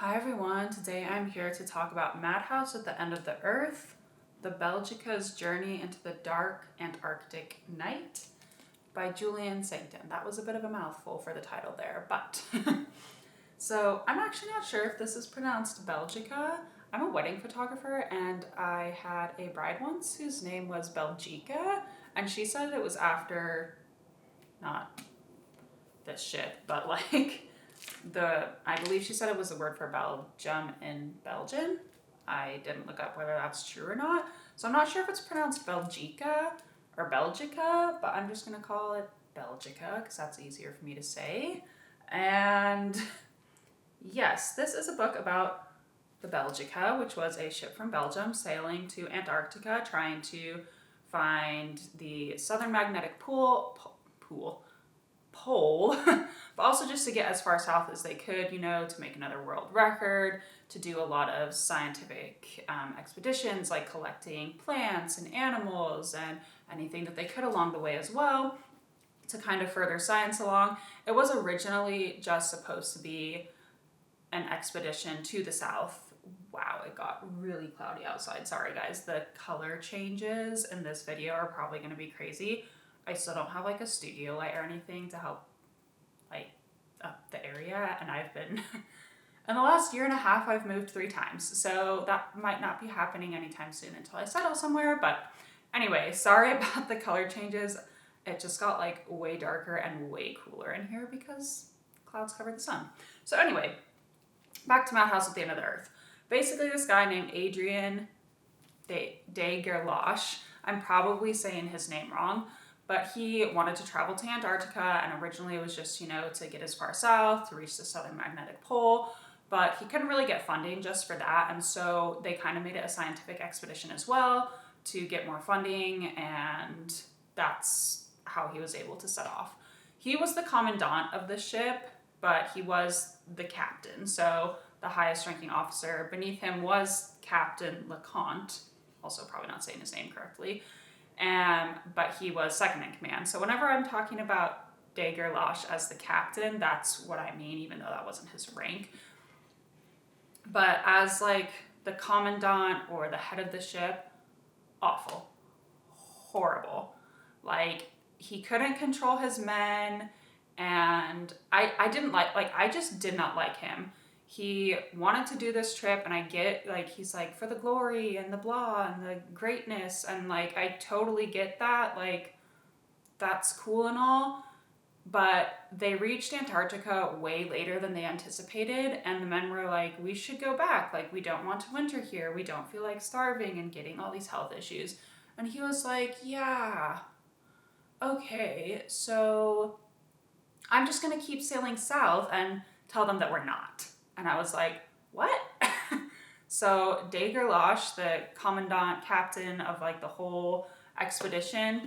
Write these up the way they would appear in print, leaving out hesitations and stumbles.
Hi everyone, today I'm here to talk about Madhouse at the End of the Earth, the Belgica's Journey into the Dark Antarctic Night by Julian Sancton. That was a bit of a mouthful for the title there, but so I'm actually not sure if this is pronounced Belgica. I'm a wedding photographer and I had a bride once whose name was Belgica, and she said it was after, not this shit, but like I believe she said it was the word for Belgium in Belgian. I didn't look up whether that's true or not. So I'm not sure if it's pronounced Belgica or Belgica, but I'm just gonna call it Belgica because that's easier for me to say. And yes, this is a book about the Belgica, which was a ship from Belgium sailing to Antarctica, trying to find the southern magnetic pole, but also just to get as far south as they could, to make another world record, to do a lot of scientific expeditions like collecting plants and animals and anything that they could along the way as well to kind of further science along. It was originally just supposed to be an expedition to the south. Wow, it got really cloudy outside. Sorry guys, the color changes in this video are probably going to be crazy. I still don't have like a studio light or anything to help light up the area, and I've been in the last year and a half I've moved 3 times, so that might not be happening anytime soon until I settle somewhere. But anyway, sorry about the color changes. It just got like way darker and way cooler in here because clouds cover the sun. So anyway, back to Madhouse at the End of the Earth. Basically, this guy named Adrian de Gerlache, I'm probably saying his name wrong, but he wanted to travel to Antarctica, and originally it was just, to get as far south, to reach the southern magnetic pole, but he couldn't really get funding just for that, and so they kind of made it a scientific expedition as well to get more funding, and that's how he was able to set off. He was the commandant of the ship, but he was the captain, so the highest ranking officer. Beneath him was Captain LeConte, also probably not saying his name correctly, but he was second in command. So whenever I'm talking about de Gerlache as the captain, that's what I mean, even though that wasn't his rank. But as like the commandant or the head of the ship, awful, horrible. Like he couldn't control his men, and I just did not like him. He wanted to do this trip, and I get, like, he's like, for the glory and the blah and the greatness, and like I totally get that, like that's cool and all, but they reached Antarctica way later than they anticipated, and the men were like, we should go back, like we don't want to winter here, we don't feel like starving and getting all these health issues. And he was like, yeah, okay, so I'm just gonna keep sailing south and tell them that we're not. And I was like, what? So de Gerlache, the commandant captain of like the whole expedition,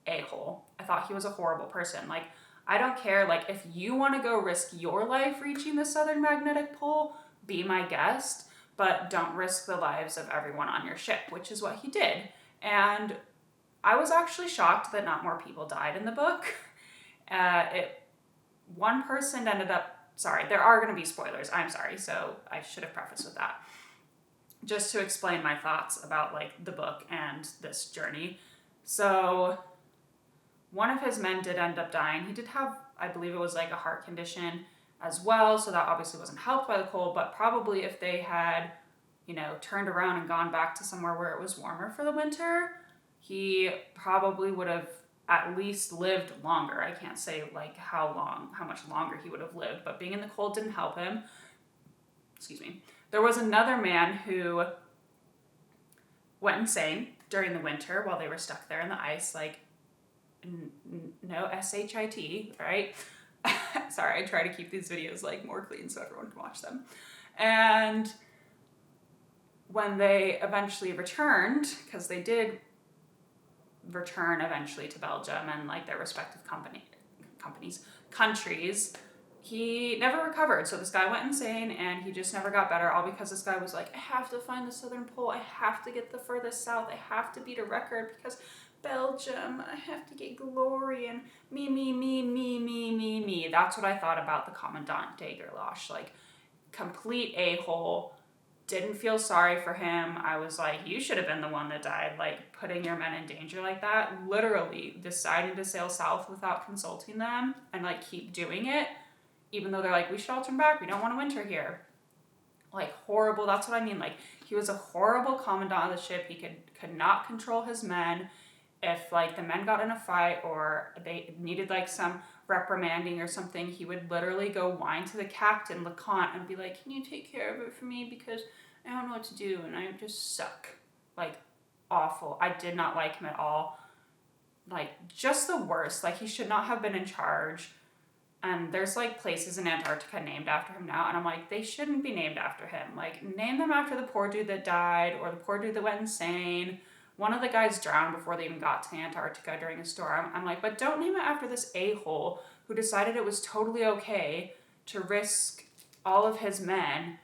a-hole. I thought he was a horrible person. Like, I don't care, like if you want to go risk your life reaching the southern magnetic pole, be my guest, but don't risk the lives of everyone on your ship, which is what he did. And I was actually shocked that not more people died in the book. One person ended up, sorry, there are going to be spoilers, I'm sorry, so I should have prefaced with that. Just to explain my thoughts about like the book and this journey. So one of his men did end up dying. He did have, I believe it was like a heart condition as well, so that obviously wasn't helped by the cold, but probably if they had, turned around and gone back to somewhere where it was warmer for the winter, he probably would have at least lived longer. I can't say like how much longer he would have lived, but being in the cold didn't help him. Excuse me. There was another man who went insane during the winter while they were stuck there in the ice, like no SHIT, right? Sorry, I try to keep these videos like more clean so everyone can watch them. And when they eventually returned, because they did return eventually to Belgium and like their respective countries, he never recovered. So this guy went insane and he just never got better, all because this guy was like, I have to find the southern pole, I have to get the furthest south, I have to beat a record because Belgium, I have to get glory, and me. That's what I thought about the Commandant de Gerlache. Like, complete a-hole. Didn't feel sorry for him. I was like, you should have been the one that died, like putting your men in danger like that. Literally deciding to sail south without consulting them and like keep doing it, even though they're like, we should all turn back. We don't want to winter here. Like horrible. That's what I mean. Like he was a horrible commandant of the ship. He could not control his men. If like the men got in a fight or they needed like some reprimanding or something, he would literally go whine to the captain, LeConte, and be like, can you take care of it for me because I don't know what to do and I just suck. Like awful. I did not like him at all. Like just the worst. Like he should not have been in charge. And there's like places in Antarctica named after him now, and I'm like, they shouldn't be named after him. Like name them after the poor dude that died or the poor dude that went insane. One of the guys drowned before they even got to Antarctica during a storm. I'm like, but don't name it after this a-hole who decided it was totally okay to risk all of his men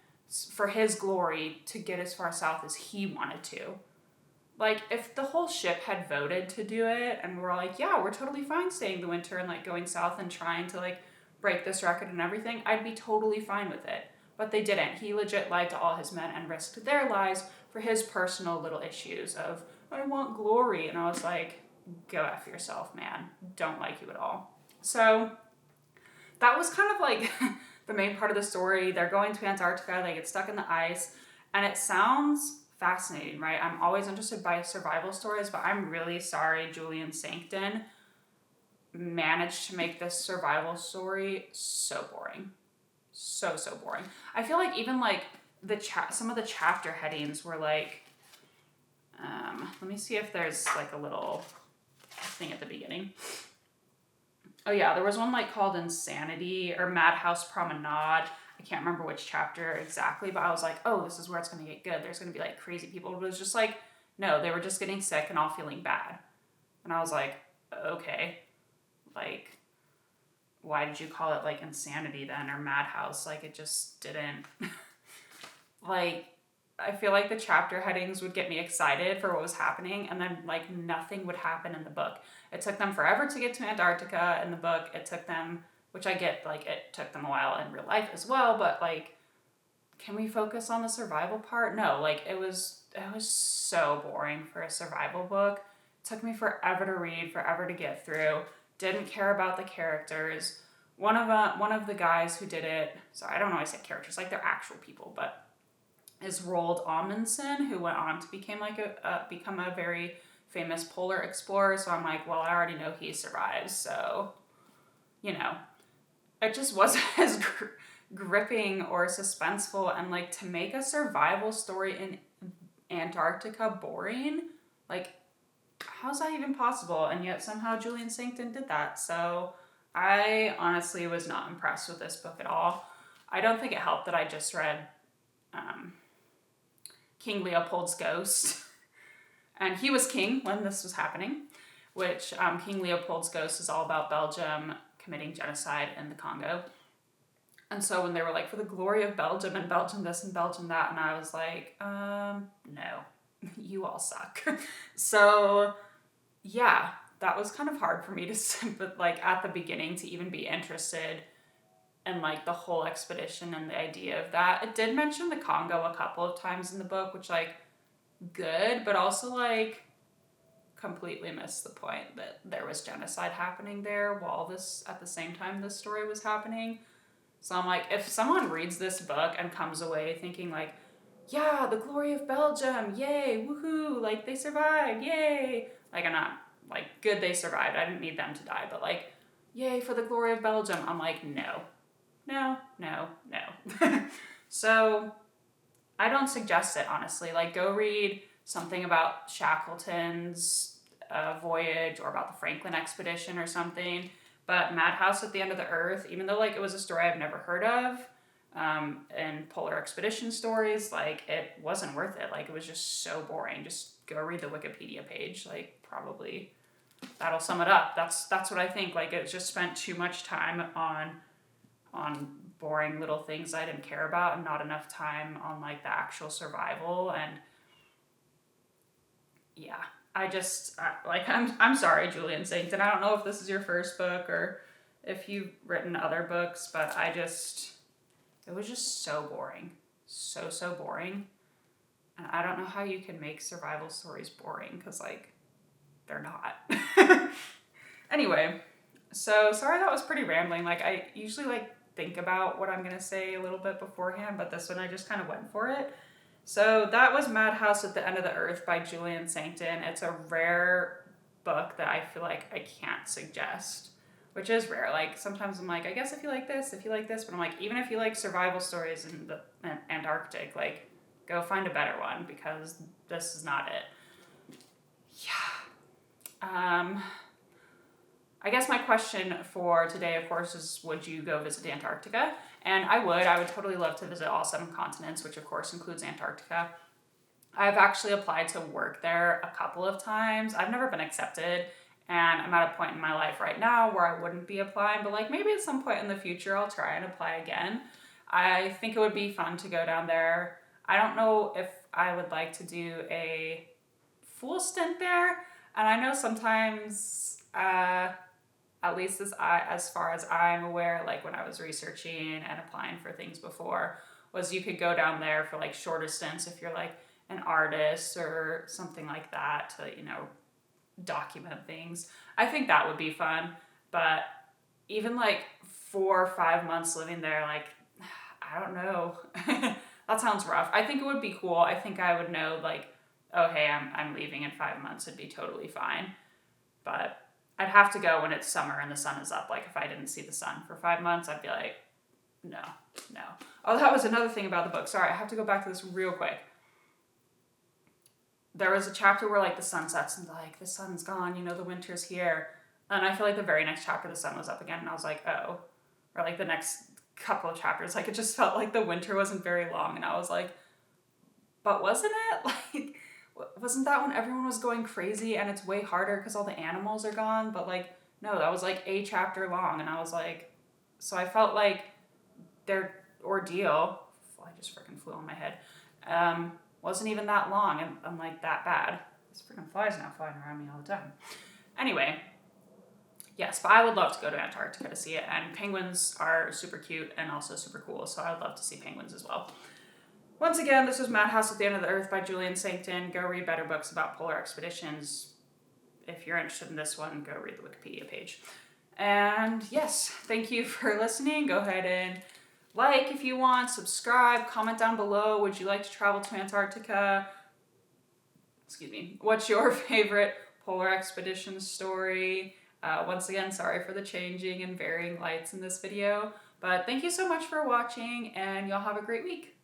for his glory to get as far south as he wanted to. Like, if the whole ship had voted to do it and we're like, yeah, we're totally fine staying the winter and, like, going south and trying to, like, break this record and everything, I'd be totally fine with it. But they didn't. He legit lied to all his men and risked their lives for his personal little issues of, I want glory. And I was like, go F yourself, man. Don't like you at all. So that was kind of like the main part of the story. They're going to Antarctica. They get stuck in the ice. And it sounds fascinating, right? I'm always interested by survival stories, but I'm really sorry Julian Sancton managed to make this survival story so boring. So boring. I feel like even like some of the chapter headings were like, let me see if there's like a little thing at the beginning. Oh yeah, there was one like called Insanity or Madhouse Promenade. I can't remember which chapter exactly, but I was like, oh, this is where it's going to get good. There's going to be like crazy people. But it was just like, no, they were just getting sick and all feeling bad. And I was like, okay, like, why did you call it like Insanity then or Madhouse? Like it just didn't, like, I feel like the chapter headings would get me excited for what was happening and then like nothing would happen in the book. It took them forever to get to Antarctica in the book. It took them, which I get, like it took them a while in real life as well, but like, can we focus on the survival part? No, like it was so boring for a survival book. It took me forever to read, forever to get through. Didn't care about the characters. One of the guys who did it, sorry, I don't know why I said characters, like they're actual people, but is Roald Amundsen, who went on to become a very famous polar explorer. So I'm like, well, I already know he survives, so, you know, it just wasn't as gripping or suspenseful. And like to make a survival story in Antarctica boring, like how's that even possible? And yet somehow Julian Sancton did that. So I honestly was not impressed with this book at all. I don't think it helped that I just read King Leopold's Ghost. And he was king when this was happening, which King Leopold's Ghost is all about Belgium committing genocide in the Congo. And so when they were like, for the glory of Belgium and Belgium this and Belgium that, and I was like, no, you all suck. So yeah, that was kind of hard for me to, but like at the beginning to even be interested in like the whole expedition and the idea of that. It did mention the Congo a couple of times in the book, which like good, but also like completely missed the point that there was genocide happening there while this, at the same time this story was happening. So I'm like, if someone reads this book and comes away thinking like, yeah, the glory of Belgium, yay, woohoo, like they survived, yay. Like I'm not like, good they survived, I didn't need them to die, but like, yay for the glory of Belgium. I'm like, no. So I don't suggest it, honestly. Like go read something about Shackleton's voyage or about the Franklin expedition or something. But Madhouse at the End of the Earth, even though like it was a story I've never heard of, and polar expedition stories, like it wasn't worth it. Like it was just so boring. Just go read the Wikipedia page. Like probably that'll sum it up. That's what I think. Like it just spent too much time on boring little things I didn't care about and not enough time on like the actual survival. And yeah, I'm sorry, Julian Sancton. I don't know if this is your first book or if you've written other books, but It was just so boring. So boring. And I don't know how you can make survival stories boring, because, like, they're not. Anyway, so sorry that was pretty rambling. Like, I usually, like, think about what I'm going to say a little bit beforehand, but this one I just kind of went for it. So that was Madhouse at the End of the Earth by Julian Sancton. It's a rare book that I feel like I can't suggest, which is rare. Like, sometimes I'm like, I guess if you like this, but I'm like, even if you like survival stories in the Antarctic, like, go find a better one, because this is not it. Yeah. I guess my question for today, of course, is would you go visit Antarctica? And I would totally love to visit all 7 continents, which of course includes Antarctica. I've actually applied to work there a couple of times. I've never been accepted, and I'm at a point in my life right now where I wouldn't be applying, but like maybe at some point in the future I'll try and apply again. I think it would be fun to go down there. I don't know if I would like to do a full stint there, and I know sometimes at least as far as I'm aware, like when I was researching and applying for things before, was you could go down there for like shorter stints if you're like an artist or something like that to, you know, document things. I think that would be fun, but even like 4 or 5 months living there, like, I don't know. That sounds rough. I think it would be cool. I think I would know, like, oh, hey, I'm leaving in 5 months. It'd be totally fine. But I'd have to go when it's summer and the sun is up. Like, if I didn't see the sun for 5 months, I'd be like, no. Oh, that was another thing about the book. Sorry, I have to go back to this real quick. There was a chapter where, like, the sun sets and, like, the sun's gone, you know, the winter's here. And I feel like the very next chapter, the sun was up again, and I was like, oh. Or, like, the next couple of chapters, like, it just felt like the winter wasn't very long, and I was like, but wasn't it? Like, wasn't that when everyone was going crazy and it's way harder because all the animals are gone? But like, no, that was like a chapter long, and I was like, so I felt like their ordeal, I just freaking flew on my head, wasn't even that long, and I'm like, that bad. This freaking fly's now flying around me all the time. Anyway, yes, but I would love to go to Antarctica to see it, and penguins are super cute and also super cool, so I would love to see penguins as well. Once again, this was Madhouse at the End of the Earth by Julian Sancton. Go read better books about polar expeditions. If you're interested in this one, go read the Wikipedia page. And yes, thank you for listening. Go ahead and like if you want, subscribe, comment down below. Would you like to travel to Antarctica? Excuse me. What's your favorite polar expedition story? Once again, sorry for the changing and varying lights in this video. But thank you so much for watching, and y'all have a great week.